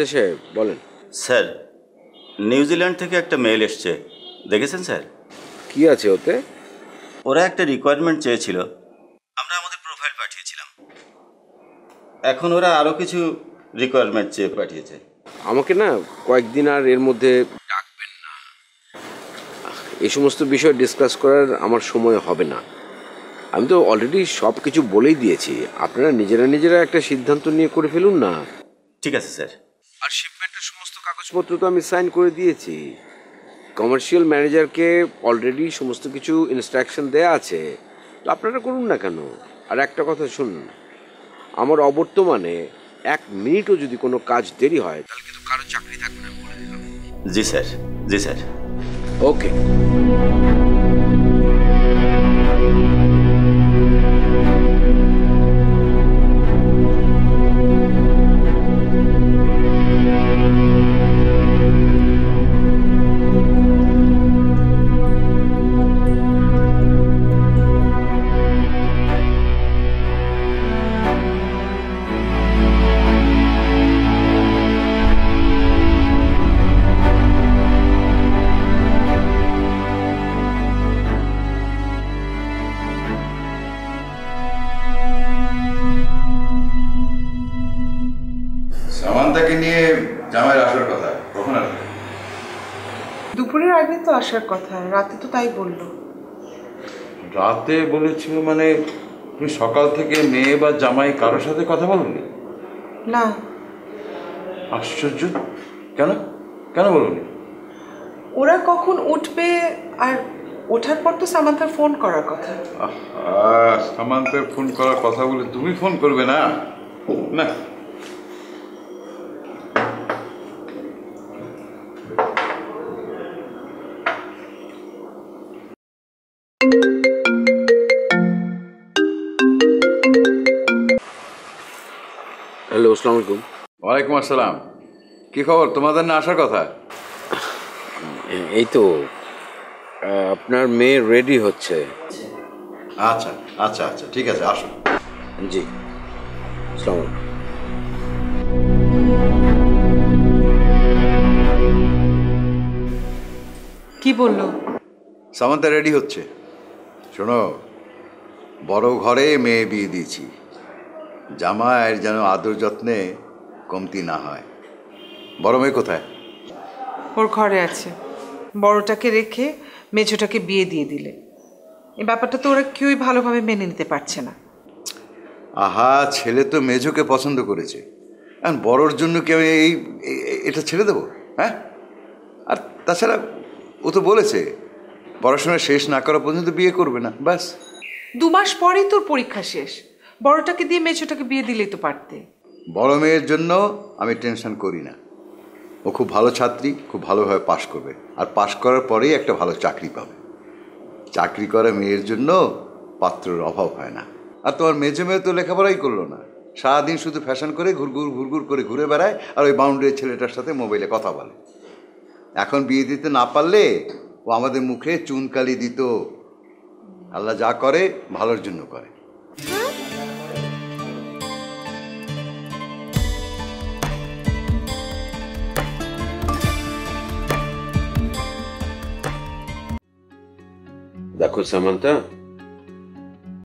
Manager সাহেব বলেন। Sir, New Zealand থেকে একটা মেল এসছে, দেখেছেন স্যার? কি আছে ওতে? ওরা একটা রিকোয়ারমেন্ট চেয়েছিল, আমরা আমাদের প্রোফাইল পাঠিয়েছিলাম। এখন ওরা আরও কিছু রিকোয়ারমেন্ট চেয়ে পাঠিয়েছে। আমাকে না কয়েকদিন আর এর মধ্যে ডাকবেন না, এই সমস্ত বিষয় ডিসকাস করার আমার সময় হবে না। আমি তো অলরেডি সব কিছু বলেই দিয়েছি, আপনারা নিজেরা একটা সিদ্ধান্ত নিয়ে করে ফেলুন না। ঠিক আছে স্যার। আর শিপমেন্টের সমস্ত কাগজপত্র তো আমি সাইন করে দিয়েছি, কমার্শিয়াল ম্যানেজারকে অলরেডি সমস্ত কিছু ইনস্ট্রাকশন দেয়া আছে, তো আপনারা করুন না কেন? আর একটা কথা শুনুন, আমার অবর্তমানে 1 মিনিটও যদি কোনো কাজ দেরি হয় তাহলে কিন্তু কারো চাকরি থাকবে না বলে দিলাম। জি স্যার, জি স্যার। ওকে। সামান্তাকে নিয়ে জামাইয়ের আসার কথা, কখন আসবে? দুপুরের আগে তো আসার কথা, রাতে তো তাই বললো। রাতে বলেছিল মানে তুমি সকাল থেকে মেয়ে বা জামাই কারোর সাথে কথা বলনি? না। আশ্চর্য, কেন কেন বলনি? ওরা কখন উঠবে, আর ওঠার পর তো সামান্তার ফোন করার কথা। সামান্তার ফোন করার কথা বলে তুমি ফোন করবে না? না, হ্যালো, আসসালামু আলাইকুম। ওয়ালাইকুম আসসালাম। কি খবর? তোমাদের না আসার কথা? এই তো আপনার মেয়ে রেডি হচ্ছে। আচ্ছা আচ্ছা আচ্ছা, ঠিক আছে, আসো। জি, আসসালামু আলাইকুম। কি বললো? সামান্তা রেডি হচ্ছে। শোনো, বড় ঘরে মেয়ে বিয়ে দিয়েছি, জামাইয়ের যেন আদর যত্নে কমতি না হয়। বড় মেয়ে কোথায়? ওর ঘরে আছে। বড়টাকে রেখে মেছোটাকে বিয়ে দিয়ে দিলে, এই ব্যাপারটা তো ওরা কেউই ভালোভাবে মেনে নিতে পারছে না। আহা, ছেলে তো মেঝোকে পছন্দ করেছে, এখন বড়র জন্য কি আমি এটা ছেড়ে দেবো? হ্যাঁ, আর তাছাড়া ও তো বলেছে পড়াশোনা শেষ না করা পর্যন্ত বিয়ে করবে না, ব্যাস। 2 মাস পরেই তোর পরীক্ষা শেষ, বড়টাকে দিয়ে মেছোটাকে বিয়ে দিলেই তো পারতে। বড় মেয়ের জন্য আমি টেনশন করি না, ও খুব ভালো ছাত্রী, খুব ভালোভাবে পাশ করবে, আর পাশ করার পরেই একটা ভালো চাকরি পাবে। চাকরি করা মেয়ের জন্য পাত্রের অভাব হয় না। আর তোমার মেজো মেয়ে তো লেখাপড়াই করলো না, সারাদিন শুধু ফ্যাশন করে ঘুরঘুর করে ঘুরে বেড়ায়, আর ওই বাউন্ডারি ছেলেটার সাথে মোবাইলে কথা বলে। এখন বিয়ে দিতে না পারলে ও আমাদের মুখে চুনকালি দিত। আল্লাহ যা করে ভালোর জন্য করে। দেখো সামান্তা,